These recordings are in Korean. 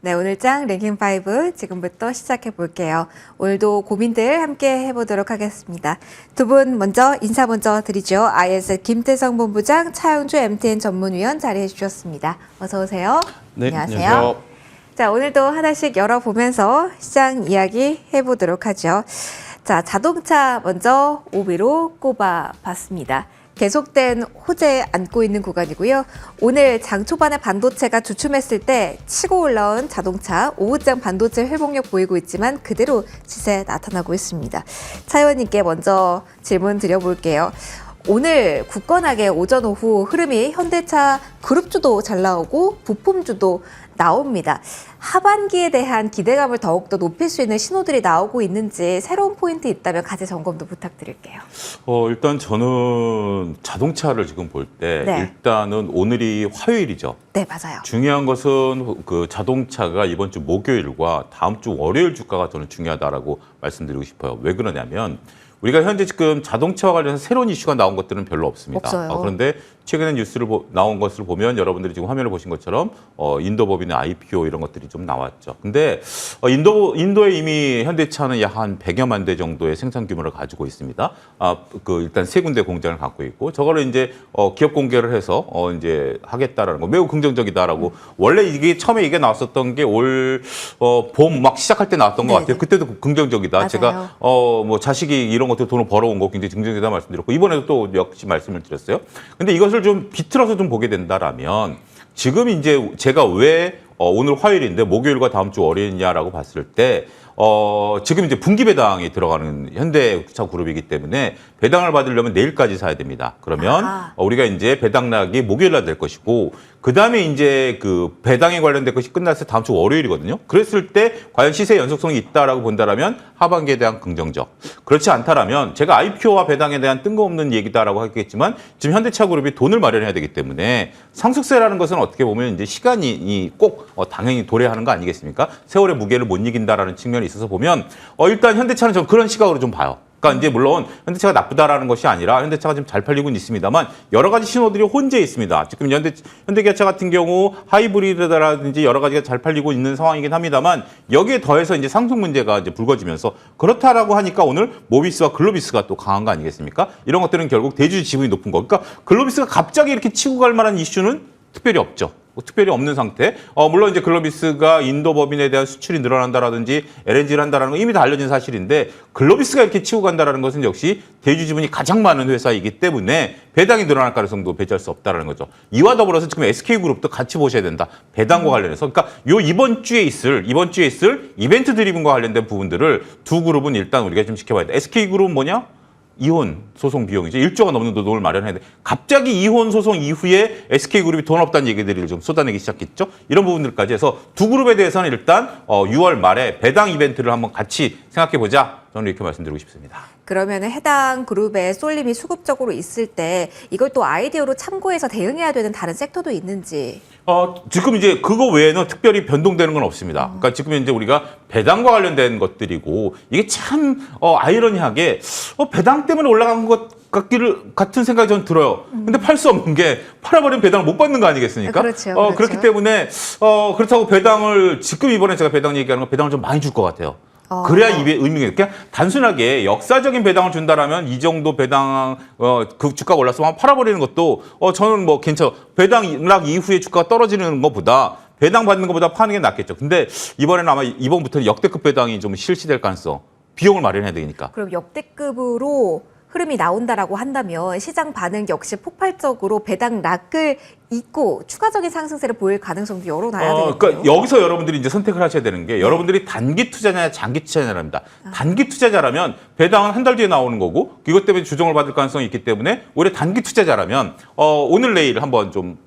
네, 오늘장 랭킹5 지금부터 시작해 볼게요. 오늘도 고민들 함께 해보도록 하겠습니다. 두 분 먼저 인사 먼저 드리죠. IS 김태성 본부장, 차영주 MTN 전문위원 자리해 주셨습니다. 어서 오세요. 네, 안녕하세요. 자, 오늘도 하나씩 열어보면서 시장 이야기 해보도록 하죠. 자, 자동차 먼저 5위로 꼽아봤습니다. 계속된 호재 안고 있는 구간이고요. 오늘 장 초반에 반도체가 주춤했을 때 치고 올라온 자동차, 오후장 반도체 회복력 보이고 있지만 그대로 시세 나타나고 있습니다. 차 의원님께 먼저 질문 드려볼게요. 오늘 굳건하게 오전 오후 흐름이 현대차 그룹주도 잘 나오고 부품주도 나옵니다. 하반기에 대한 기대감을 더욱더 높일 수 있는 신호들이 나오고 있는지 새로운 포인트 있다면 가제 점검도 부탁드릴게요. 일단 저는 자동차를 지금 볼 때 네. 일단은 오늘이 화요일이죠. 네, 맞아요. 중요한 것은 그 자동차가 이번 주 목요일과 다음 주 월요일 주가가 저는 중요하다라고 말씀드리고 싶어요. 왜 그러냐면 우리가 현재 지금 자동차와 관련해서 새로운 이슈가 나온 것들은 별로 없습니다. 없어요. 그런데 최근에 뉴스를 나온 것을 보면 여러분들이 지금 화면을 보신 것처럼 인도법인의 IPO 이런 것들이 좀 나왔죠. 근데 인도에 이미 현대차는 약 한 100여만 대 정도의 생산 규모를 가지고 있습니다. 일단 세 군데 공장을 갖고 있고 저거를 이제 기업 공개를 해서 이제 하겠다라는 거 매우 긍정적이다라고 원래 이게 처음에 이게 나왔었던 게 올 봄 막 시작할 때 나왔던 것 네네. 같아요. 그때도 긍정적이다. 맞아요. 제가 뭐 자식이 이런 것들 돈을 벌어온 거 굉장히 긍정적이다 말씀드렸고 이번에도 또 역시 말씀을 드렸어요. 근데 이것을 좀 비틀어서 좀 보게 된다라면 지금 이제 제가 왜 오늘 화요일인데 목요일과 다음 주 월요일이냐라고 봤을 때 지금 이제 분기 배당이 들어가는 현대차 그룹이기 때문에 배당을 받으려면 내일까지 사야 됩니다. 그러면 우리가 이제 배당락이 목요일 날 될 것이고 그다음에 이제 그 배당에 관련된 것이 끝났을 때 다음 주 월요일이거든요. 그랬을 때 과연 시세 연속성이 있다라고 본다라면 하반기에 대한 긍정적. 그렇지 않다라면 제가 IPO와 배당에 대한 뜬금없는 얘기다라고 하겠지만 지금 현대차 그룹이 돈을 마련해야 되기 때문에 상속세라는 것은 어떻게 보면 이제 시간이 꼭 당연히 도래하는 거 아니겠습니까? 세월의 무게를 못 이긴다라는 측면이 있어서 보면 일단 현대차는 좀 그런 시각으로 좀 봐요. 그러니까 이제 물론 현대차가 나쁘다라는 것이 아니라 현대차가 지금 잘 팔리고 있습니다만 여러 가지 신호들이 혼재해 있습니다. 지금 현대기아차 같은 경우 하이브리드라든지 여러 가지가 잘 팔리고 있는 상황이긴 합니다만 여기에 더해서 이제 상속 문제가 이제 불거지면서 그렇다라고 하니까 오늘 모비스와 글로비스가 또 강한 거 아니겠습니까? 이런 것들은 결국 대주주 지분이 높은 거. 그러니까 글로비스가 갑자기 이렇게 치고 갈 만한 이슈는 특별히 없죠. 특별히 없는 상태. 물론 이제 글로비스가 인도 법인에 대한 수출이 늘어난다라든지 LNG를 한다라는 건 이미 다 알려진 사실인데 글로비스가 이렇게 치고 간다라는 것은 역시 대주 지분이 가장 많은 회사이기 때문에 배당이 늘어날 가능성도 배제할 수 없다라는 거죠. 이와 더불어서 지금 SK그룹도 같이 보셔야 된다. 배당과 관련해서. 그러니까 이번 주에 있을 이벤트 드리븐과 관련된 부분들을 두 그룹은 일단 우리가 좀 지켜봐야 돼. SK그룹은 뭐냐? 이혼 소송 비용이죠. 1조가 넘는 돈을 마련해야 돼. 갑자기 이혼 소송 이후에 SK그룹이 돈 없다는 얘기들을 좀 쏟아내기 시작했죠. 이런 부분들까지 해서 두 그룹에 대해서는 일단 6월 말에 배당 이벤트를 한번 같이 생각해보자. 저는 이렇게 말씀드리고 싶습니다. 그러면 해당 그룹의 쏠림이 수급적으로 있을 때 이걸 또 아이디어로 참고해서 대응해야 되는 다른 섹터도 있는지. 지금 이제 그거 외에는 특별히 변동되는 건 없습니다. 그러니까 지금 이제 우리가 배당과 관련된 것들이고 이게 참 아이러니하게 배당 때문에 올라간 것 같은 생각이 저는 들어요. 근데 팔 수 없는 게 팔아버리면 배당을 못 받는 거 아니겠습니까? 그렇죠. 그렇죠. 그렇기 때문에 그렇다고 배당을 지금 이번에 제가 배당 얘기하는 건 배당을 좀 많이 줄 것 같아요. 그래야 의미가 그냥 단순하게 역사적인 배당을 준다라면 이 정도 배당 그 주가가 올랐으면 팔아버리는 것도 저는 뭐 괜찮아. 배당락 이후에 주가가 떨어지는 것보다 배당 받는 것보다 파는 게 낫겠죠. 근데 이번에는 아마 이번부터는 역대급 배당이 좀 실시될 가능성. 비용을 마련해야 되니까. 그럼 역대급으로 흐름이 나온다라고 한다면 시장 반응 역시 폭발적으로 배당 락을 잇고 추가적인 상승세를 보일 가능성도 열어놔야 되겠네요. 그러니까 여기서 여러분들이 이제 선택을 하셔야 되는 게 여러분들이 단기 투자냐 장기 투자냐랍니다. 단기 투자자라면 배당은 한 달 뒤에 나오는 거고 이것 때문에 조정을 받을 가능성이 있기 때문에 오히려 단기 투자자라면 오늘 내일 한번 좀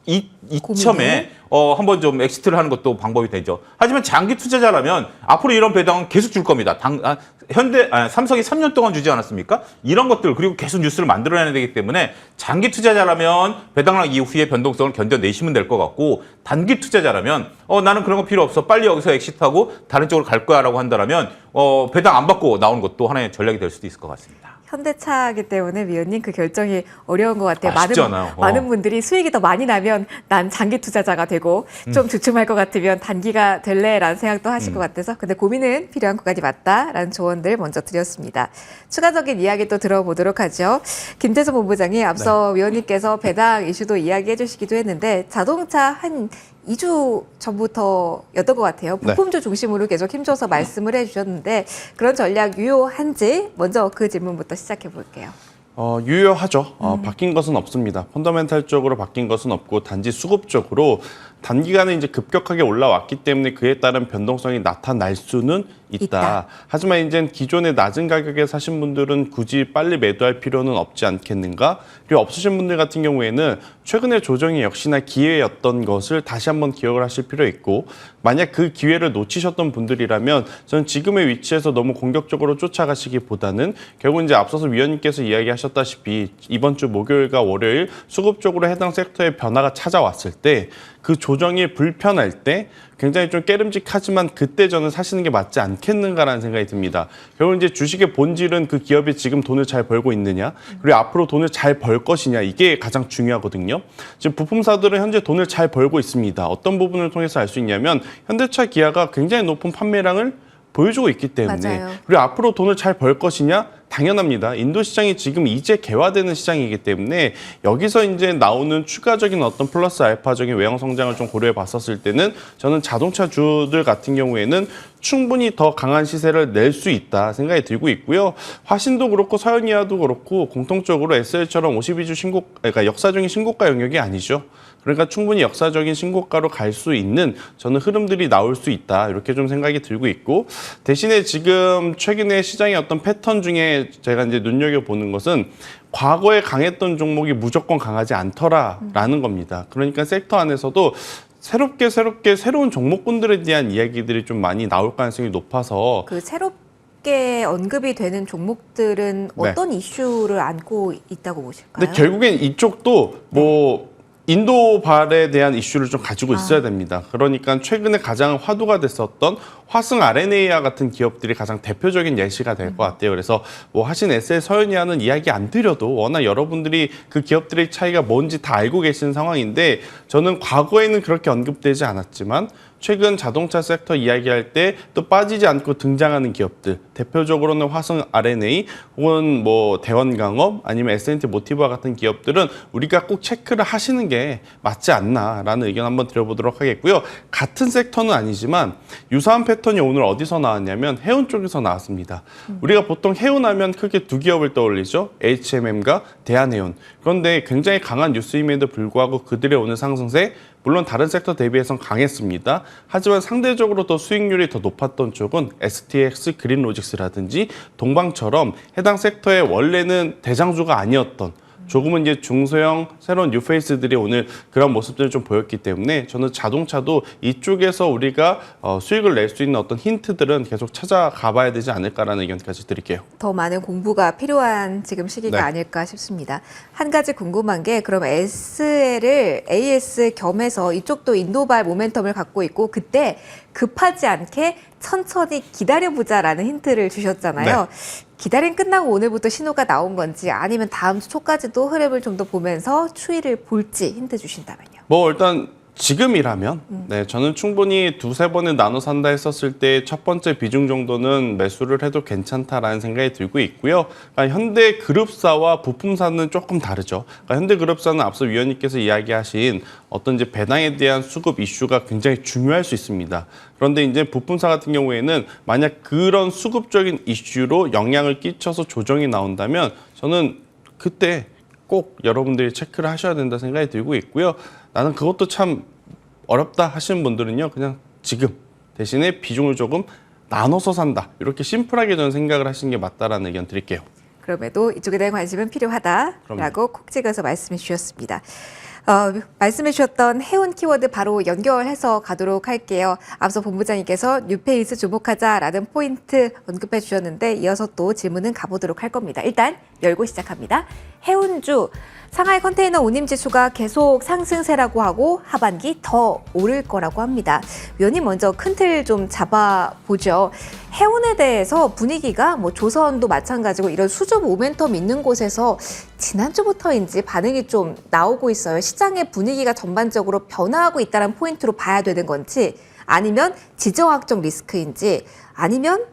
이참에 한번 좀 엑시트를 하는 것도 방법이 되죠. 하지만 장기 투자자라면 앞으로 이런 배당은 계속 줄 겁니다. 삼성이 3년 동안 주지 않았습니까? 이런 것들 그리고 계속 뉴스를 만들어내야 되기 때문에 장기 투자자라면 배당락 이후에 변동성을 견뎌내시면 될 것 같고 단기 투자자라면 나는 그런 거 필요 없어. 빨리 여기서 엑시트하고 다른 쪽으로 갈 거야라고 한다면 배당 안 받고 나오는 것도 하나의 전략이 될 수도 있을 것 같습니다. 현대차이기 때문에 위원님 그 결정이 어려운 것 같아요. 쉽지 않아요. 많은 분들이 수익이 더 많이 나면 난 장기 투자자가 되고 좀 주춤할 것 같으면 단기가 될래라는 생각도 하실 것 같아서 근데 고민은 필요한 구간이 맞다라는 조언들 먼저 드렸습니다. 추가적인 이야기 또 들어보도록 하죠. 김태수 본부장이 앞서 위원님께서 배당 이슈도 이야기해 주시기도 했는데 자동차 한 2주 전부터였던 것 같아요. 부품주 중심으로 계속 힘줘서 말씀을 해주셨는데 그런 전략 유효한지 먼저 그 질문부터 시작해 볼게요. 유효하죠. 바뀐 것은 없습니다. 펀더멘탈적으로 바뀐 것은 없고 단지 수급적으로 단기간에 이제 급격하게 올라왔기 때문에 그에 따른 변동성이 나타날 수는 있다. 하지만 이제 기존에 낮은 가격에 사신 분들은 굳이 빨리 매도할 필요는 없지 않겠는가? 그리고 없으신 분들 같은 경우에는 최근의 조정이 역시나 기회였던 것을 다시 한번 기억을 하실 필요 있고 만약 그 기회를 놓치셨던 분들이라면 저는 지금의 위치에서 너무 공격적으로 쫓아가시기보다는 결국 이제 앞서서 위원님께서 이야기하셨다시피 이번 주 목요일과 월요일 수급적으로 해당 섹터의 변화가 찾아왔을 때 그 조정이 불편할 때 굉장히 좀 깨름직하지만 그때 저는 사시는 게 맞지 않겠는가라는 생각이 듭니다. 결국 이제 주식의 본질은 그 기업이 지금 돈을 잘 벌고 있느냐 그리고 앞으로 돈을 잘 벌 것이냐 이게 가장 중요하거든요. 지금 부품사들은 현재 돈을 잘 벌고 있습니다. 어떤 부분을 통해서 알 수 있냐면 현대차, 기아가 굉장히 높은 판매량을 보여주고 있기 때문에 맞아요. 그리고 앞으로 돈을 잘 벌 것이냐 당연합니다. 인도 시장이 지금 이제 개화되는 시장이기 때문에 여기서 이제 나오는 추가적인 어떤 플러스 알파적인 외형 성장을 좀 고려해 봤었을 때는 저는 자동차주들 같은 경우에는 충분히 더 강한 시세를 낼 수 있다 생각이 들고 있고요. 화신도 그렇고 서현이아도 그렇고 공통적으로 SL처럼 52주 그러니까 역사적인 신고가 영역이 아니죠. 그러니까 충분히 역사적인 신고가로 갈 수 있는 저는 흐름들이 나올 수 있다 이렇게 좀 생각이 들고 있고 대신에 지금 최근에 시장의 어떤 패턴 중에 제가 이제 눈여겨보는 것은 과거에 강했던 종목이 무조건 강하지 않더라라는 겁니다. 그러니까 섹터 안에서도 새롭게 새로운 종목군들에 대한 이야기들이 좀 많이 나올 가능성이 높아서 그 새롭게 언급이 되는 종목들은 어떤 이슈를 안고 있다고 보실까요? 근데 결국엔 이쪽도 뭐 인도발에 대한 이슈를 좀 가지고 있어야 됩니다. 그러니까 최근에 가장 화두가 됐었던 화승 RNA와 같은 기업들이 가장 대표적인 예시가 될 것 같아요. 그래서 뭐 하신 SL 서현이아는 이야기 안 드려도 워낙 여러분들이 그 기업들의 차이가 뭔지 다 알고 계시는 상황인데 저는 과거에는 그렇게 언급되지 않았지만 최근 자동차 섹터 이야기할 때 또 빠지지 않고 등장하는 기업들 대표적으로는 화승 RNA 혹은 뭐 대원강업 아니면 S&T 모티브와 같은 기업들은 우리가 꼭 체크를 하시는 게 맞지 않나라는 의견 한번 드려보도록 하겠고요. 같은 섹터는 아니지만 유사한 패턴이 오늘 어디서 나왔냐면 해운 쪽에서 나왔습니다. 우리가 보통 해운하면 크게 두 기업을 떠올리죠. HMM과 대한해운. 그런데 굉장히 강한 뉴스임에도 불구하고 그들의 오늘 상승세 물론 다른 섹터 대비해서는 강했습니다. 하지만 상대적으로 더 수익률이 더 높았던 쪽은 STX 그린로직스라든지 동방처럼 해당 섹터의 원래는 대장주가 아니었던 조금은 이제 중소형 새로운 뉴페이스들이 오늘 그런 모습들을 좀 보였기 때문에 저는 자동차도 이쪽에서 우리가 수익을 낼 수 있는 어떤 힌트들은 계속 찾아가 봐야 되지 않을까라는 의견까지 드릴게요. 더 많은 공부가 필요한 지금 시기가 아닐까 싶습니다. 한 가지 궁금한 게 그럼 SL을 AS 겸해서 이쪽도 인도발 모멘텀을 갖고 있고 그때 급하지 않게 천천히 기다려보자라는 힌트를 주셨잖아요. 기다림 끝나고 오늘부터 신호가 나온 건지 아니면 다음 주 초까지도 흐름을 좀 더 보면서 추이를 볼지 힌트 주신다면요. 뭐 일단 지금이라면 저는 충분히 두세 번에 나눠 산다 했었을 때 첫 번째 비중 정도는 매수를 해도 괜찮다라는 생각이 들고 있고요. 그러니까 현대그룹사와 부품사는 조금 다르죠. 그러니까 현대그룹사는 앞서 위원님께서 이야기하신 어떤 이제 배당에 대한 수급 이슈가 굉장히 중요할 수 있습니다. 그런데 이제 부품사 같은 경우에는 만약 그런 수급적인 이슈로 영향을 끼쳐서 조정이 나온다면 저는 그때 꼭 여러분들이 체크를 하셔야 된다 생각이 들고 있고요. 나는 그것도 참 어렵다 하시는 분들은요. 그냥 지금 대신에 비중을 조금 나눠서 산다. 이렇게 심플하게 저는 생각을 하시는 게 맞다라는 의견 드릴게요. 그럼에도 이쪽에 대한 관심은 필요하다라고 콕 찍어서 말씀해 주셨습니다. 말씀해 주셨던 해운 키워드 바로 연결해서 가도록 할게요. 앞서 본부장님께서 뉴페이스 주목하자라는 포인트 언급해 주셨는데 이어서 또 질문은 가보도록 할 겁니다. 일단 열고 시작합니다. 해운주, 상하이 컨테이너 운임지수가 계속 상승세라고 하고 하반기 더 오를 거라고 합니다. 위원님 먼저 큰 틀 좀 잡아보죠. 해운에 대해서 분위기가 뭐 조선도 마찬가지고 이런 수주 모멘텀 있는 곳에서 지난주부터인지 반응이 좀 나오고 있어요. 시장의 분위기가 전반적으로 변화하고 있다는 포인트로 봐야 되는 건지 아니면 지정학적 리스크인지 아니면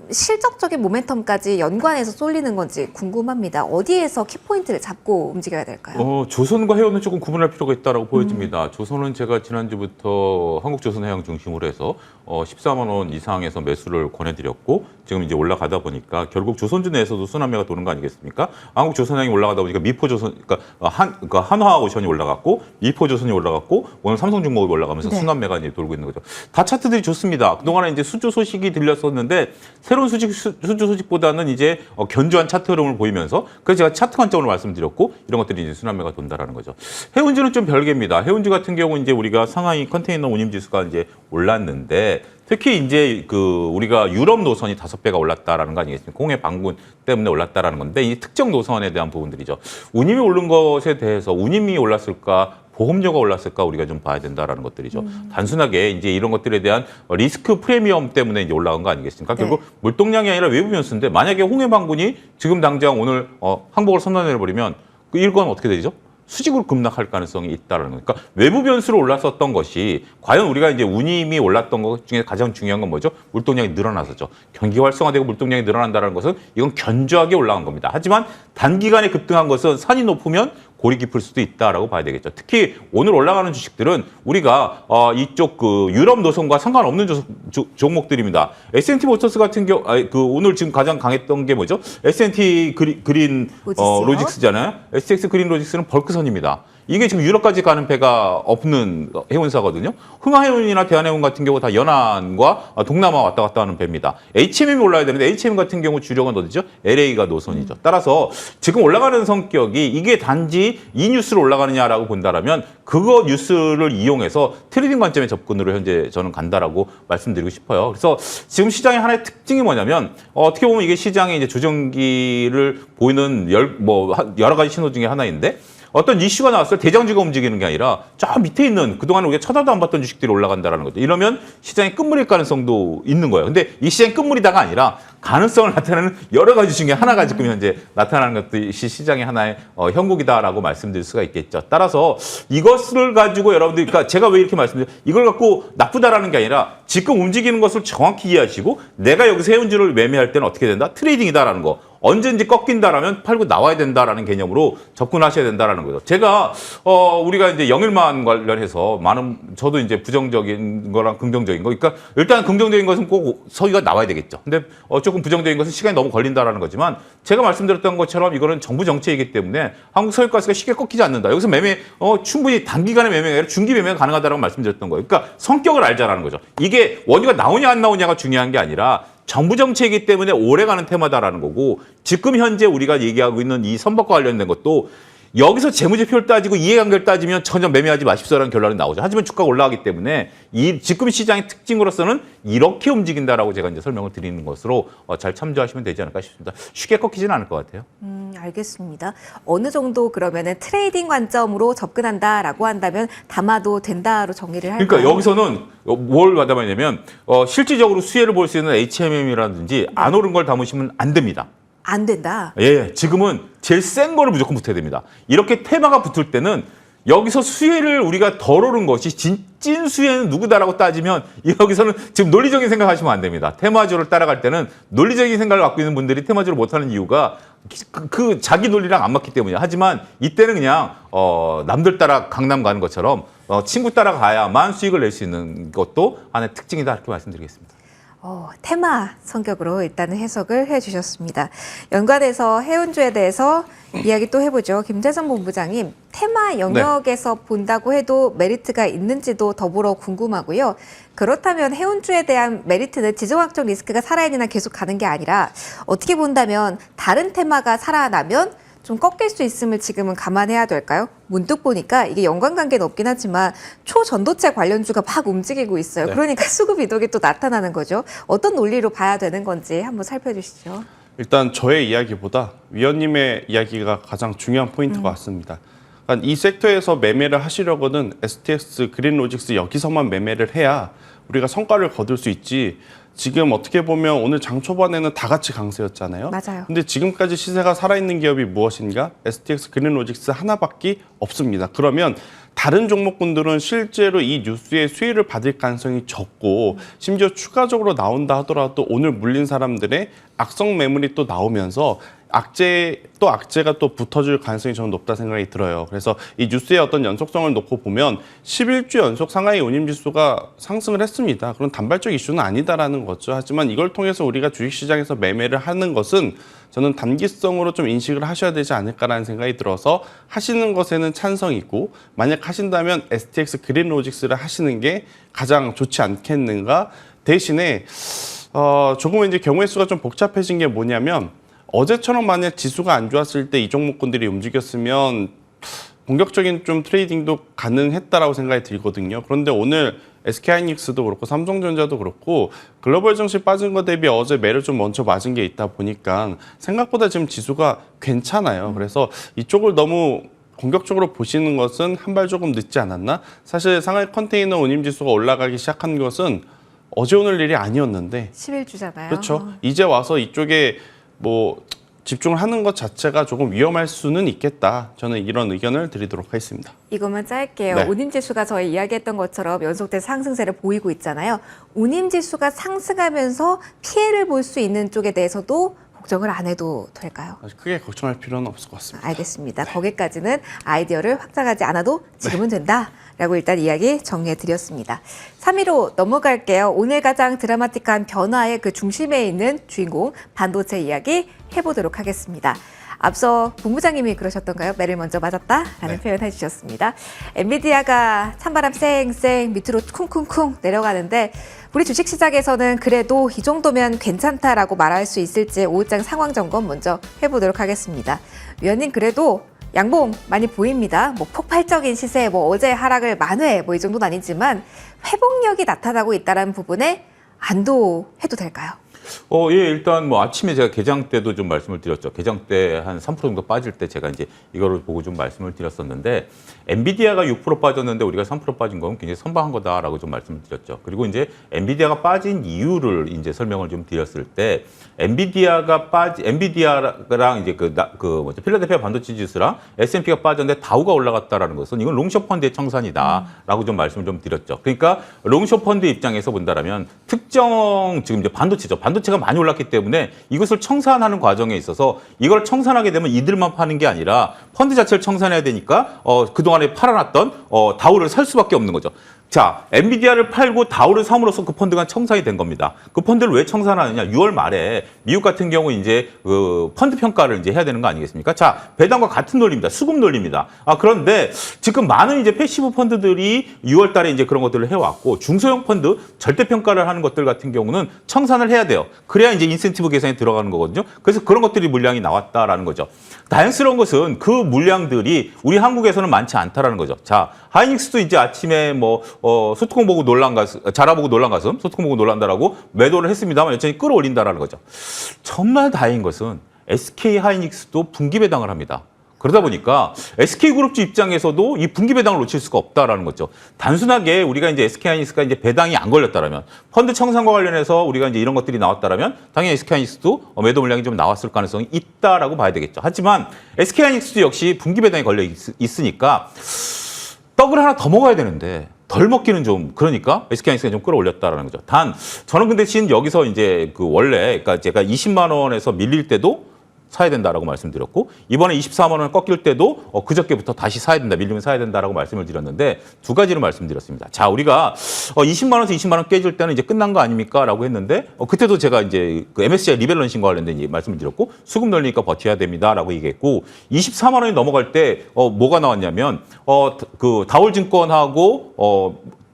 실적적인 모멘텀까지 연관해서 쏠리는 건지 궁금합니다. 어디에서 키포인트를 잡고 움직여야 될까요? 조선과 해운은 조금 구분할 필요가 있다고 보여집니다. 조선은 제가 지난주부터 한국조선해양 중심으로 해서 14만 원 이상에서 매수를 권해드렸고 지금 이제 올라가다 보니까 결국 조선주 내에서도 순환매가 도는 거 아니겠습니까? 한국조선해양이 올라가다 보니까 미포조선, 그러니까 한화오션이 올라갔고 미포조선이 올라갔고 오늘 삼성중공업이 올라가면서 네. 순환매가 이제 돌고 있는 거죠. 다 차트들이 좋습니다. 그동안에 이제 수주 소식이 들렸었는데 새로운 수주 소식보다는 이제 견조한 차트 흐름을 보이면서 그래서 제가 차트 관점으로 말씀드렸고 이런 것들이 이제 순환매가 돈다라는 거죠. 해운주는 좀 별개입니다. 해운주 같은 경우 이제 우리가 상하이 컨테이너 운임지수가 이제 올랐는데 특히 이제 우리가 유럽 노선이 5배가 올랐다라는 거 아니겠습니까? 홍해 방문 때문에 올랐다라는 건데 이 특정 노선에 대한 부분들이죠. 운임이 오른 것에 대해서 운임이 올랐을까? 보험료가 올랐을까 우리가 좀 봐야 된다라는 것들이죠. 단순하게 이제 이런 것들에 대한 리스크 프리미엄 때문에 이제 올라간 거 아니겠습니까? 네. 결국 물동량이 아니라 외부 변수인데 만약에 홍해 방문이 지금 당장 오늘 항복을 선언해 버리면 그 일건 어떻게 되죠? 수직으로 급락할 가능성이 있다라는 거니까 그러니까 외부 변수로 올랐었던 것이 과연 우리가 이제 운임이 올랐던 것 중에 가장 중요한 건 뭐죠? 물동량이 늘어났었죠. 경기가 활성화되고 물동량이 늘어난다는 것은 이건 견조하게 올라간 겁니다. 하지만 단기간에 급등한 것은 산이 높으면 골이 깊을 수도 있다라고 봐야 되겠죠. 특히 오늘 올라가는 주식들은 우리가 이쪽 유럽 노선과 상관없는 종목들입니다. S&T 모터스 같은 경우 오늘 지금 가장 강했던 게 뭐죠? S&T 그린 로직스잖아요. SX 그린 로직스는 벌크선입니다. 이게 지금 유럽까지 가는 배가 없는 해운사거든요. 흥하해운이나 대한해운 같은 경우 다 연안과 동남아 왔다 갔다 하는 배입니다. HMM이 올라야 되는데 HM 같은 경우 주력은 어디죠? LA가 노선이죠. 따라서 지금 올라가는 성격이 이게 단지 이 뉴스로 올라가느냐라고 본다라면 그거 뉴스를 이용해서 트레이딩 관점의 접근으로 현재 저는 간다라고 말씀드리고 싶어요. 그래서 지금 시장의 하나의 특징이 뭐냐면 어떻게 보면 이게 시장의 이제 조정기를 보이는 여러 가지 신호 중에 하나인데 어떤 이슈가 나왔을 때 대장주가 움직이는 게 아니라 저 밑에 있는 그동안 우리가 쳐다도 안 봤던 주식들이 올라간다는 거죠. 이러면 시장이 끝물일 가능성도 있는 거예요. 근데 이 시장이 끝물이다가 아니라 가능성을 나타내는 여러 가지 중에 하나가 지금 현재 나타나는 것들이 시장의 하나의 형국이다라고 말씀드릴 수가 있겠죠. 따라서 이것을 가지고 여러분들이 그러니까 제가 왜 이렇게 말씀드려요? 이걸 갖고 나쁘다라는 게 아니라 지금 움직이는 것을 정확히 이해하시고 내가 여기서 해운주를 매매할 때는 어떻게 된다? 트레이딩이다라는 거. 언제든지 꺾인다라면 팔고 나와야 된다라는 개념으로 접근하셔야 된다라는 거죠. 제가 우리가 이제 영일만 관련해서 저도 이제 부정적인 거랑 긍정적인 거. 그러니까 일단 긍정적인 것은 꼭 서기가 나와야 되겠죠. 근데 조금 부정적인 것은 시간이 너무 걸린다라는 거지만 제가 말씀드렸던 것처럼 이거는 정부 정책이기 때문에 한국 석유가스가 쉽게 꺾이지 않는다. 여기서 매매 충분히 단기간에 매매가 아니라 중기 매매가 가능하다라고 말씀드렸던 거예요. 그러니까 성격을 알자라는 거죠. 이게 원유가 나오냐 안 나오냐가 중요한 게 아니라 정부 정책이기 때문에 오래가는 테마다라는 거고 지금 현재 우리가 얘기하고 있는 이 선박과 관련된 것도 여기서 재무제표를 따지고 이해관계를 따지면 전혀 매매하지 마십시오라는 결론이 나오죠. 하지만 주가가 올라가기 때문에 이 지금 시장의 특징으로서는 이렇게 움직인다라고 제가 이제 설명을 드리는 것으로 잘 참조하시면 되지 않을까 싶습니다. 쉽게 꺾이지는 않을 것 같아요. 알겠습니다. 어느 정도 그러면은 트레이딩 관점으로 접근한다라고 한다면 담아도 된다로 정리를 할까요? 그러니까 여기서는 뭘 받아봤냐면 실질적으로 수혜를 볼 수 있는 HMM이라든지 안 오른 걸 담으시면 안 됩니다. 안 된다. 예, 지금은 제일 센 거를 무조건 붙어야 됩니다. 이렇게 테마가 붙을 때는 여기서 수혜를 우리가 덜 오른 것이 찐 수혜는 누구다라고 따지면 여기서는 지금 논리적인 생각하시면 안 됩니다. 테마주를 따라갈 때는 논리적인 생각을 갖고 있는 분들이 테마주를 못하는 이유가 그 자기 논리랑 안 맞기 때문이에요. 하지만 이때는 그냥 남들 따라 강남 가는 것처럼 친구 따라 가야만 수익을 낼 수 있는 것도 하나의 특징이다 이렇게 말씀드리겠습니다. 테마 성격으로 일단은 해석을 해주셨습니다. 연관해서 해운주에 대해서 이야기 또 해보죠. 김재선 본부장님, 테마 영역에서 본다고 해도 메리트가 있는지도 더불어 궁금하고요. 그렇다면 해운주에 대한 메리트는 지정학적 리스크가 살아있느냐 계속 가는 게 아니라 어떻게 본다면 다른 테마가 살아나면 좀 꺾일 수 있음을 지금은 감안해야 될까요? 문득 보니까 이게 연관관계는 없긴 하지만 초전도체 관련주가 막 움직이고 있어요. 네. 그러니까 수급 이동이 또 나타나는 거죠. 어떤 논리로 봐야 되는 건지 한번 살펴주시죠. 일단 저의 이야기보다 위원님의 이야기가 가장 중요한 포인트인 것 같습니다. 그러니까 이 섹터에서 매매를 하시려고는 STX, 그린로직스 여기서만 매매를 해야 우리가 성과를 거둘 수 있지. 지금 어떻게 보면 오늘 장 초반에는 다 같이 강세였잖아요. 맞아요. 근데 지금까지 시세가 살아있는 기업이 무엇인가? STX, 그린로직스 하나밖에 없습니다. 그러면 다른 종목군들은 실제로 이 뉴스의 수혜를 받을 가능성이 적고 심지어 추가적으로 나온다 하더라도 오늘 물린 사람들의 악성 매물이 또 나오면서 악재가 또 붙어줄 가능성이 저는 높다 생각이 들어요. 그래서 이 뉴스의 어떤 연속성을 놓고 보면 11주 연속 상하이 운임지수가 상승을 했습니다. 그런 단발적 이슈는 아니다라는 거죠. 하지만 이걸 통해서 우리가 주식시장에서 매매를 하는 것은 저는 단기성으로 좀 인식을 하셔야 되지 않을까라는 생각이 들어서 하시는 것에는 찬성이고 만약 하신다면 STX 그린로직스를 하시는 게 가장 좋지 않겠는가. 대신에 조금 이제 경우의 수가 좀 복잡해진 게 뭐냐면 어제처럼 만약 지수가 안 좋았을 때 이 종목군들이 움직였으면 본격적인 좀 트레이딩도 가능했다라고 생각이 들거든요. 그런데 오늘 SK하이닉스도 그렇고 삼성전자도 그렇고 글로벌 증시 빠진 거 대비 어제 매를 좀 먼저 맞은 게 있다 보니까 생각보다 지금 지수가 괜찮아요. 그래서 이쪽을 너무 공격적으로 보시는 것은 한 발 조금 늦지 않았나? 사실 상하이 컨테이너 운임지수가 올라가기 시작한 것은 어제 오늘 일이 아니었는데 11주잖아요. 그렇죠. 이제 와서 이쪽에 뭐 집중을 하는 것 자체가 조금 위험할 수는 있겠다. 저는 이런 의견을 드리도록 하겠습니다. 이것만 짧게요. 네. 운임지수가 저희 이야기했던 것처럼 연속된 상승세를 보이고 있잖아요. 운임지수가 상승하면서 피해를 볼 수 있는 쪽에 대해서도 걱정을 안 해도 될까요? 아주 크게 걱정할 필요는 없을 것 같습니다. 알겠습니다. 거기까지는 아이디어를 확장하지 않아도 지금은 된다라고 일단 이야기 정리해 드렸습니다. 3위로 넘어갈게요. 오늘 가장 드라마틱한 변화의 그 중심에 있는 주인공 반도체 이야기 해보도록 하겠습니다. 앞서 본부장님이 그러셨던가요? 매를 먼저 맞았다라는 표현 해주셨습니다. 엔비디아가 찬바람 쌩쌩 밑으로 쿵쿵쿵 내려가는데 우리 주식시장에서는 그래도 이 정도면 괜찮다라고 말할 수 있을지 오후장 상황 점검 먼저 해보도록 하겠습니다. 위원님 그래도 양봉 많이 보입니다. 뭐 폭발적인 시세, 뭐 어제 하락을 만회 뭐 이 정도는 아니지만 회복력이 나타나고 있다는 부분에 안도해도 될까요? 예, 일단 뭐 아침에 제가 개장 때도 좀 말씀을 드렸죠. 개장 때 한 3% 정도 빠질 때 제가 이제 이거를 보고 좀 말씀을 드렸었는데 엔비디아가 6% 빠졌는데 우리가 3% 빠진 건 굉장히 선방한 거다라고 좀 말씀을 드렸죠. 그리고 이제 엔비디아가 빠진 이유를 이제 설명을 좀 드렸을 때 엔비디아랑 이제 뭐죠? 필라델피아 반도체 지수랑 S&P가 빠졌는데 다우가 올라갔다라는 것은 이건 롱숏 펀드의 청산이다라고 좀 말씀을 좀 드렸죠. 그러니까 롱숏 펀드 입장에서 본다라면 특정 지금 이제 반도체가 많이 올랐기 때문에 이것을 청산하는 과정에 있어서 이걸 청산하게 되면 이들만 파는 게 아니라 펀드 자체를 청산해야 되니까 그동안에 팔아놨던 다우를 살 수밖에 없는 거죠. 자, 엔비디아를 팔고 다우를 삼으로써 그 펀드가 청산이 된 겁니다. 그 펀드를 왜 청산하느냐? 6월 말에 미국 같은 경우 이제 그 펀드 평가를 이제 해야 되는 거 아니겠습니까? 자, 배당과 같은 논리입니다. 수급 논리입니다. 그런데 지금 많은 이제 패시브 펀드들이 6월 달에 이제 그런 것들을 해왔고 중소형 펀드 절대 평가를 하는 것들 같은 경우는 청산을 해야 돼요. 그래야 이제 인센티브 계산에 들어가는 거거든요. 그래서 그런 것들이 물량이 나왔다라는 거죠. 다행스러운 것은 그 물량들이 우리 한국에서는 많지 않다라는 거죠. 자, 하이닉스도 이제 아침에 뭐 소트콘 보고 자라 보고 놀란 가슴, 소트콘 보고 놀란다라고 매도를 했습니다만 여전히 끌어올린다라는 거죠. 정말 다행인 것은 SK 하이닉스도 분기 배당을 합니다. 그러다 보니까 SK그룹주 입장에서도 이 분기 배당을 놓칠 수가 없다라는 거죠. 단순하게 우리가 이제 SK하이닉스가 이제 배당이 안 걸렸다라면 펀드 청산과 관련해서 우리가 이제 이런 것들이 나왔다라면 당연히 SK하이닉스도 매도 물량이 좀 나왔을 가능성이 있다라고 봐야 되겠죠. 하지만 SK하이닉스도 역시 분기 배당이 걸려 있으니까 떡을 하나 더 먹어야 되는데 덜 먹기는 좀 그러니까 SK하이닉스가 좀 끌어올렸다라는 거죠. 단 저는 근데 여기서 이제 그 원래 그러니까 제가 20만 원에서 밀릴 때도 사야 된다라고 말씀드렸고 이번에 24만 원 꺾일 때도 그저께부터 다시 사야 된다, 밀리면 사야 된다라고 말씀을 드렸는데 두 가지를 말씀드렸습니다. 자, 우리가 20만 원에서 20만 원 깨질 때는 이제 끝난 거 아닙니까라고 했는데 그때도 제가 이제 그 MSCI 리밸런싱과 관련된 말씀을 드렸고 수급 넓으니까 버텨야 됩니다라고 얘기했고 24만 원이 넘어갈 때 뭐가 나왔냐면 그 다올증권하고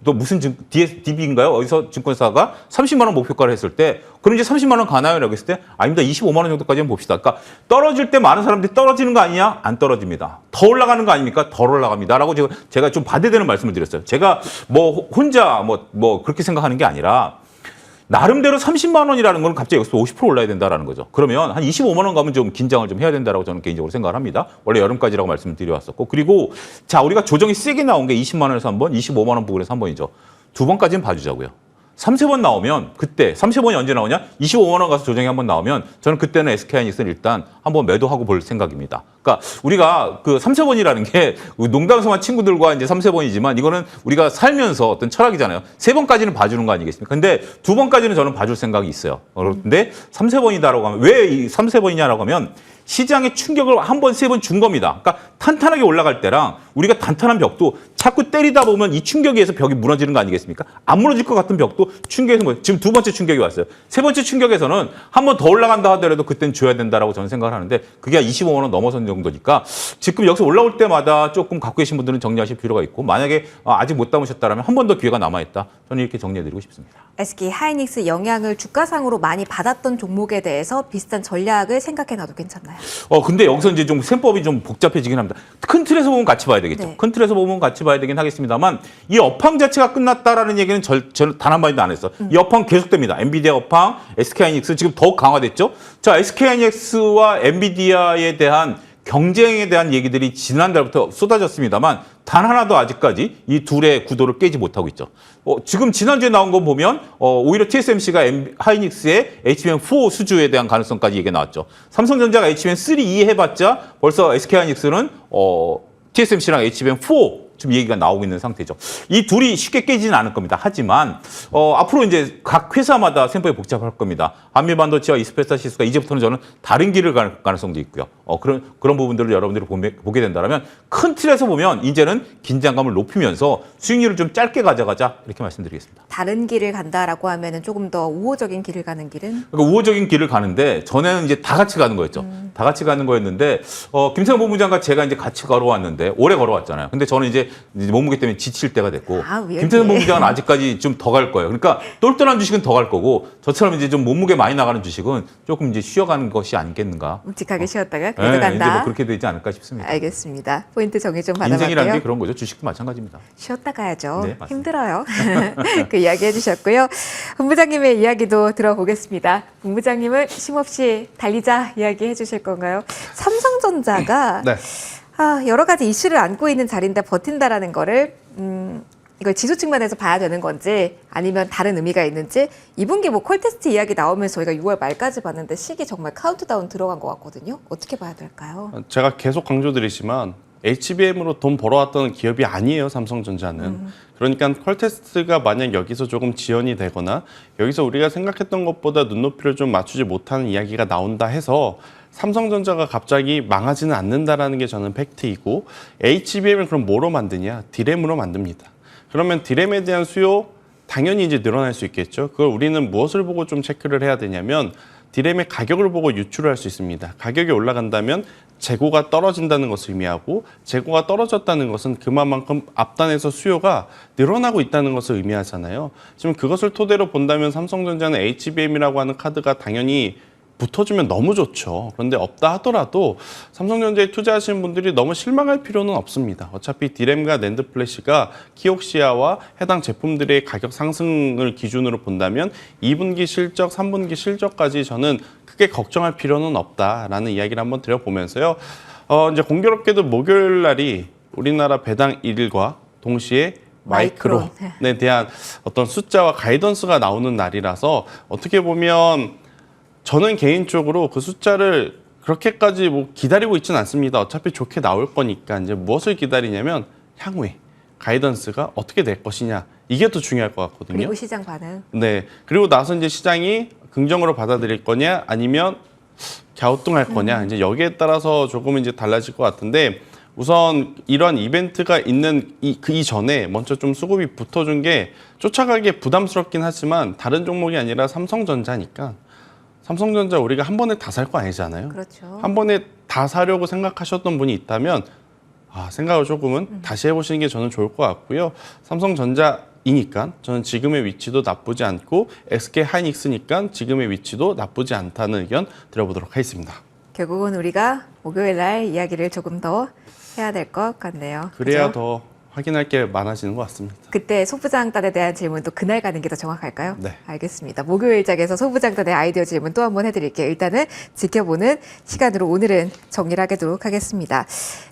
또 무슨 DB인가요? 어디서 증권사가 30만 원 목표가를 했을 때 그럼 이제 30만 원 가나요?라고 했을 때 아닙니다. 25만 원 정도까지는 봅시다. 그러니까 떨어질 때 많은 사람들이 떨어지는 거 아니냐? 안 떨어집니다. 더 올라가는 거 아닙니까? 덜 올라갑니다라고 제가 좀 반대되는 말씀을 드렸어요. 제가 뭐 혼자 뭐 그렇게 생각하는 게 아니라 나름대로 30만 원이라는 건 갑자기 여기서 50% 올라야 된다라는 거죠. 그러면 한 25만 원 가면 좀 긴장을 좀 해야 된다라고 저는 개인적으로 생각을 합니다. 원래 여름까지라고 말씀을 드려왔었고, 그리고 자, 우리가 조정이 세게 나온 게 20만 원에서 한 번, 25만 원 부근에서 한 번이죠. 두 번까지는 봐주자고요. 3, 4번 나오면 그때 3, 4번이 언제 나오냐? 25만 원 가서 조정이 한번 나오면 저는 그때는 SK하이닉스는 일단 한번 매도하고 볼 생각입니다. 그러니까 우리가 그 3, 4번이라는 게 농담삼아 친구들과 이제 3, 4번이지만 이거는 우리가 살면서 어떤 철학이잖아요. 3번까지는 봐주는 거 아니겠습니까? 근데 2번까지는 저는 봐줄 생각이 있어요. 그런데 3, 4번이다라고 하면 왜 이 3, 4번이냐라고 하면 시장의 충격을 한 번, 3번 준 겁니다. 그러니까 탄탄하게 올라갈 때랑 우리가 단단한 벽도 자꾸 때리다 보면 이 충격에 의해서 벽이 무너지는 거 아니겠습니까? 안 무너질 것 같은 벽도 충격에서 뭐 지금 두 번째 충격이 왔어요. 세 번째 충격에서는 한 번 더 올라간다 하더라도 그때는 줘야 된다라고 저는 생각을 하는데 그게 한 25만 원 넘어선 정도니까 지금 여기서 올라올 때마다 조금 갖고 계신 분들은 정리하실 필요가 있고 만약에 아직 못 담으셨다면 한 번 더 기회가 남아있다. 저는 이렇게 정리해드리고 싶습니다. SK하이닉스 영향을 주가상으로 많이 받았던 종목에 대해서 비슷한 전략을 생각해놔도 괜찮나요? 근데 여기서 이제 좀 셈법이 좀 복잡해지긴 합니다. 큰 틀에서 보면 같이 봐야 되겠죠. 네. 큰 틀에서 보면 같이 봐야 되긴 하겠습니다만 이 업황 자체가 끝났다라는 얘기는 저는 단 한마디도 안 했어. 이 업황 계속됩니다. 엔비디아 업황, SK하이닉스 지금 더욱 강화됐죠. 자, SK하이닉스와 엔비디아에 대한 경쟁에 대한 얘기들이 지난달부터 쏟아졌습니다만 단 하나도 아직까지 이 둘의 구도를 깨지 못하고 있죠. 지금 지난주에 나온 거 보면 오히려 TSMC가 하이닉스의 HBM4 수주에 대한 가능성까지 얘기가 나왔죠. 삼성전자가 HBM3 해봤자 벌써 SK하이닉스는 TSMC랑 HBM4 지금 얘기가 나오고 있는 상태죠. 이 둘이 쉽게 깨지는 않을 겁니다. 하지만 앞으로 이제 각 회사마다 셈법이 복잡할 겁니다. 한미반도체와 이스페스타시스가 이제부터는 저는 다른 길을 갈 가능성도 있고요. 그런 부분들을 여러분들이 보게 된다면 큰 틀에서 보면 이제는 긴장감을 높이면서 수익률을 좀 짧게 가져가자 이렇게 말씀드리겠습니다. 다른 길을 간다라고 하면은 조금 더 우호적인 길을 가는 길은? 그러니까 우호적인 길을 가는데 전에는 이제 다 같이 가는 거였죠. 다 같이 가는 거였는데 김세형 본부장과 제가 이제 같이 걸어왔는데 오래 걸어왔잖아요. 근데 저는 이제 몸무게 때문에 지칠 때가 됐고 김태현 본부장은 아직까지 좀 더 갈 거예요. 그러니까 똘똘한 주식은 더 갈 거고 저처럼 이제 좀 몸무게 많이 나가는 주식은 조금 이제 쉬어가는 것이 아니겠는가. 묵직하게 쉬었다가 그래도 네, 간다. 이제 뭐 그렇게 되지 않을까 싶습니다. 알겠습니다. 포인트 정리 좀 받아볼게요. 인생이라는 게 그런 거죠. 주식도 마찬가지입니다. 쉬었다 가야죠. 네, 맞습니다. 힘들어요. 그 이야기 해주셨고요. 본부장님의 이야기도 들어보겠습니다. 본부장님은 쉼없이 달리자 이야기 해주실 건가요? 삼성전자가 네. 여러 가지 이슈를 안고 있는 자리인데 버틴다라는 거를 이걸 지수 측면에서 봐야 되는 건지 아니면 다른 의미가 있는지 2분기 뭐 콜테스트 이야기 나오면서 저희가 6월 말까지 봤는데 시기 정말 카운트다운 들어간 것 같거든요. 어떻게 봐야 될까요? 제가 계속 강조드리지만 HBM으로 돈 벌어왔던 기업이 아니에요, 삼성전자는. 그러니까 퀄테스트가 만약 여기서 조금 지연이 되거나 여기서 우리가 생각했던 것보다 눈높이를 좀 맞추지 못하는 이야기가 나온다 해서 삼성전자가 갑자기 망하지는 않는다라는 게 저는 팩트이고 HBM을 그럼 뭐로 만드냐? 디램으로 만듭니다. 그러면 디램에 대한 수요 당연히 이제 늘어날 수 있겠죠. 그걸 우리는 무엇을 보고 좀 체크를 해야 되냐면 디램의 가격을 보고 유추를 할 수 있습니다. 가격이 올라간다면 재고가 떨어진다는 것을 의미하고 재고가 떨어졌다는 것은 그만큼 앞단에서 수요가 늘어나고 있다는 것을 의미하잖아요. 지금 그것을 토대로 본다면 삼성전자는 HBM이라고 하는 카드가 당연히 붙어주면 너무 좋죠. 그런데 없다 하더라도 삼성전자에 투자하시는 분들이 너무 실망할 필요는 없습니다. 어차피 디램과 낸드 플래시가 키옥시아와 해당 제품들의 가격 상승을 기준으로 본다면 2분기 실적, 3분기 실적까지 저는 크게 걱정할 필요는 없다라는 이야기를 한번 드려보면서요. 이제 공교롭게도 목요일 날이 우리나라 배당 1일과 동시에 마이크론에 대한 어떤 숫자와 가이던스가 나오는 날이라서 어떻게 보면 저는 개인적으로 그 숫자를 그렇게까지 뭐 기다리고 있지는 않습니다. 어차피 좋게 나올 거니까 이제 무엇을 기다리냐면 향후에 가이던스가 어떻게 될 것이냐 이게 더 중요할 것 같거든요. 그리고 시장 반응. 네. 그리고 나서 이제 시장이 긍정으로 받아들일 거냐 아니면 갸우뚱할 거냐 이제 여기에 따라서 조금 이제 달라질 것 같은데 우선 이런 이벤트가 있는 이 전에 먼저 좀 수급이 붙어준 게 쫓아가기에 부담스럽긴 하지만 다른 종목이 아니라 삼성전자니까. 삼성전자 우리가 한 번에 다 살 거 아니잖아요. 그렇죠. 한 번에 다 사려고 생각하셨던 분이 있다면 생각을 조금은 다시 해보시는 게 저는 좋을 것 같고요. 삼성전자이니까 저는 지금의 위치도 나쁘지 않고 SK하이닉스니까 지금의 위치도 나쁘지 않다는 의견 드려보도록 하겠습니다. 결국은 우리가 목요일 날 이야기를 조금 더 해야 될 것 같네요. 그래야 그죠? 더 확인할 게 많아지는 것 같습니다. 그때 소부장단에 대한 질문도 그날 가는 게 더 정확할까요? 네. 알겠습니다. 목요일장에서 소부장단의 아이디어 질문 또 한 번 해드릴게요. 일단은 지켜보는 시간으로 오늘은 정리를 하도록 하겠습니다.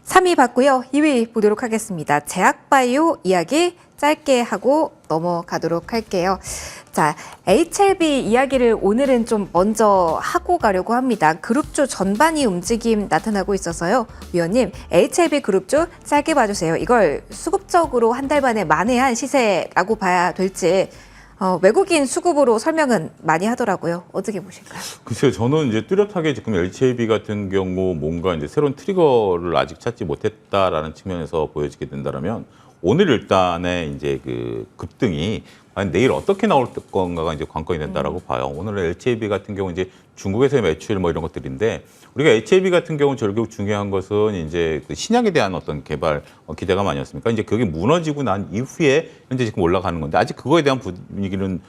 3위 봤고요. 2위 보도록 하겠습니다. 제약바이오 이야기 짧게 하고 넘어가도록 할게요. 자, HLB 이야기를 오늘은 좀 먼저 하고 가려고 합니다. 그룹주 전반이 움직임 나타나고 있어서요. 위원님, HLB 그룹주 짧게 봐주세요. 이걸 수급적으로 한 달 만에 만회한 시세라고 봐야 될지 외국인 수급으로 설명은 많이 하더라고요. 어떻게 보실까요? 글쎄요, 저는 이제 뚜렷하게 지금 LCAB 같은 경우 뭔가 이제 새로운 트리거를 아직 찾지 못했다라는 측면에서 보여지게 된다면 오늘 일단의 이제 그 급등이 과연 내일 어떻게 나올 건가가 이제 관건이 된다라고 봐요. 오늘 LCAB 같은 경우 이제 중국에서의 매출 뭐 이런 것들인데 우리가 HAB 같은 경우 결국 중요한 것은 이제 그 신약에 대한 어떤 개발 기대감 아니었습니까? 이제 그게 무너지고 난 이후에 현재 지금 올라가는 건데 아직 그거에 대한 분위기는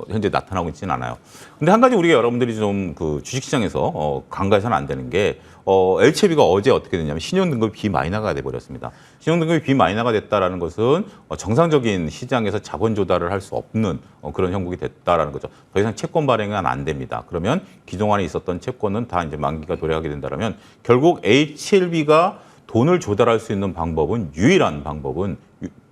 현재 나타나고 있지는 않아요. 근데 한 가지 우리가 여러분들이 좀 그 주식시장에서 간과해서는 안 되는 게 LCB가 어제 어떻게 됐냐면 신용등급이 비마이너가 돼버렸습니다. 신용등급이 비마이너가 됐다라는 것은 정상적인 시장에서 자본 조달을 할 수 없는 그런 형국이 됐다라는 거죠. 더 이상 채권 발행은 안 됩니다. 그러면 기존에 있었던 채권은 다 이제 만기가 도래하게 된다면 결국 HLB가 돈을 조달할 수 있는 방법은 유일한 방법은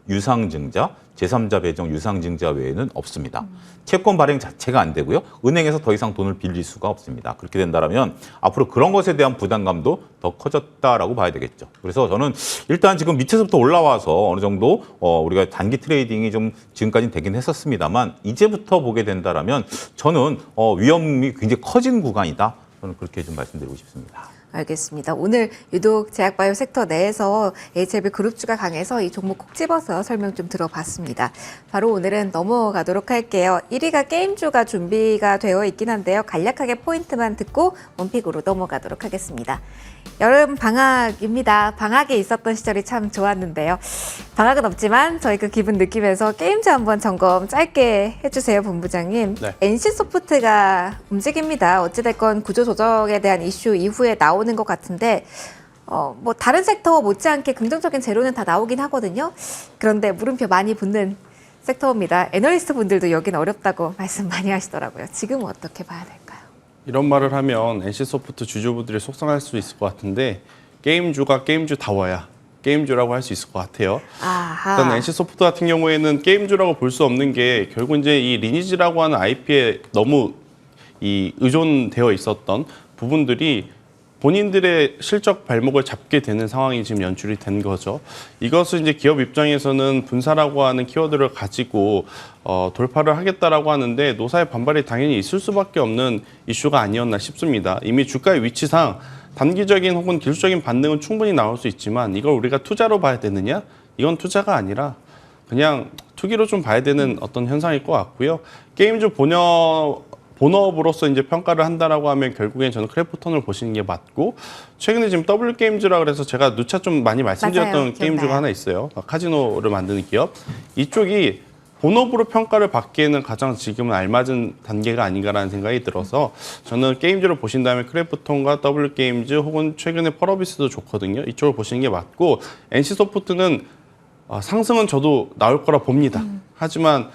유상증자, 제3자 배정 유상증자 외에는 없습니다. 채권 발행 자체가 안 되고요. 은행에서 더 이상 돈을 빌릴 수가 없습니다. 그렇게 된다면 앞으로 그런 것에 대한 부담감도 더 커졌다라고 봐야 되겠죠. 그래서 저는 일단 지금 밑에서부터 올라와서 어느 정도 우리가 단기 트레이딩이 좀 지금까지는 되긴 했었습니다만 이제부터 보게 된다면 저는 위험이 굉장히 커진 구간이다. 저는 그렇게 좀 말씀드리고 싶습니다. 알겠습니다. 오늘 유독 제약바이오 섹터 내에서 HLB 그룹주가 강해서 이 종목 콕 집어서 설명 좀 들어봤습니다. 바로 오늘은 넘어가도록 할게요. 1위가 게임주가 준비가 되어 있긴 한데요. 간략하게 포인트만 듣고 원픽으로 넘어가도록 하겠습니다. 여름 방학입니다. 방학에 있었던 시절이 참 좋았는데요. 방학은 없지만 저희 그 기분 느끼면서 게임주 한번 점검 짧게 해주세요, 본부장님. 네. NC소프트가 움직입니다. 어찌됐건 구조조정에 대한 이슈 이후에 나오는 것 같은데 뭐 다른 섹터 못지않게 긍정적인 재료는 다 나오긴 하거든요. 그런데 물음표 많이 붙는 섹터입니다. 애널리스트 분들도 여긴 어렵다고 말씀 많이 하시더라고요. 지금은 어떻게 봐야 될까요? 이런 말을 하면 NC소프트 주주분들이 속상할 수 있을 것 같은데 게임주가 게임주다워야 게임주라고 할 수 있을 것 같아요. 아하. 일단 NC소프트 같은 경우에는 게임주라고 볼 수 없는 게 결국 이제 이 리니지라고 하는 IP에 너무 이 의존되어 있었던 부분들이 본인들의 실적 발목을 잡게 되는 상황이 지금 연출이 된 거죠. 이것을 이제 기업 입장에서는 분사라고 하는 키워드를 가지고 돌파를 하겠다라고 하는데 노사의 반발이 당연히 있을 수밖에 없는 이슈가 아니었나 싶습니다. 이미 주가의 위치상 단기적인 혹은 기술적인 반등은 충분히 나올 수 있지만 이걸 우리가 투자로 봐야 되느냐? 이건 투자가 아니라 그냥 투기로 좀 봐야 되는 어떤 현상일 것 같고요. 게임주 본업으로서 이제 평가를 한다라고 하면 결국엔 저는 크래프톤을 보시는 게 맞고 최근에 지금 W 게임즈라 그래서 제가 누차 좀 많이 말씀드렸던 맞아요. 게임주가 기억나요. 하나 있어요. 카지노를 만드는 기업. 이쪽이 본업으로 평가를 받기에는 가장 지금은 알맞은 단계가 아닌가라는 생각이 들어서 저는 게임주를 보신다면 크래프톤과 W 게임즈 혹은 최근에 펄어비스도 좋거든요. 이쪽을 보시는 게 맞고 NC소프트는 상승은 저도 나올 거라 봅니다. 하지만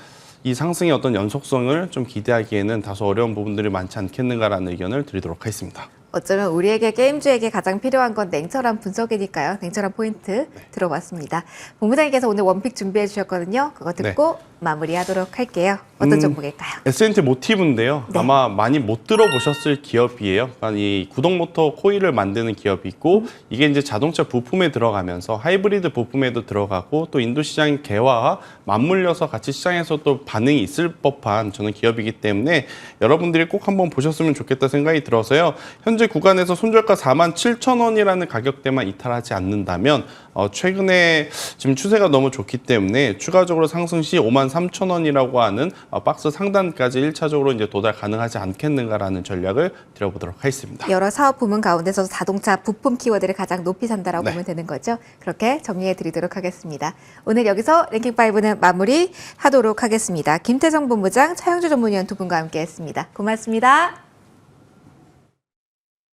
이 상승의 어떤 연속성을 좀 기대하기에는 다소 어려운 부분들이 많지 않겠는가라는 의견을 드리도록 하겠습니다. 어쩌면 우리에게 게임주에게 가장 필요한 건 냉철한 분석이니까요. 냉철한 포인트 들어봤습니다. 본부장님께서 오늘 원픽 준비해 주셨거든요. 그거 듣고 마무리하도록 할게요. 어떤 종목일까요? S&T 모티브인데요. 네. 아마 많이 못 들어보셨을 기업이에요. 그러니까 이 구동모터 코일을 만드는 기업이 있고 이게 이제 자동차 부품에 들어가면서 하이브리드 부품에도 들어가고 또 인도 시장 개화와 맞물려서 같이 시장에서 또 반응이 있을 법한 저는 기업이기 때문에 여러분들이 꼭 한번 보셨으면 좋겠다 생각이 들어서요. 현재 구간에서 손절가 47,000원이라는 가격대만 이탈하지 않는다면 최근에 지금 추세가 너무 좋기 때문에 추가적으로 상승 시 53,000원이라고 하는 박스 상단까지 1차적으로 이제 도달 가능하지 않겠는가라는 전략을 드려보도록 하겠습니다. 여러 사업 부문 가운데서 자동차 부품 키워드를 가장 높이 산다라고 네. 보면 되는 거죠. 그렇게 정리해 드리도록 하겠습니다. 오늘 여기서 랭킹5는 마무리하도록 하겠습니다. 김태성 본부장, 차영주 전문위원 두 분과 함께했습니다. 고맙습니다.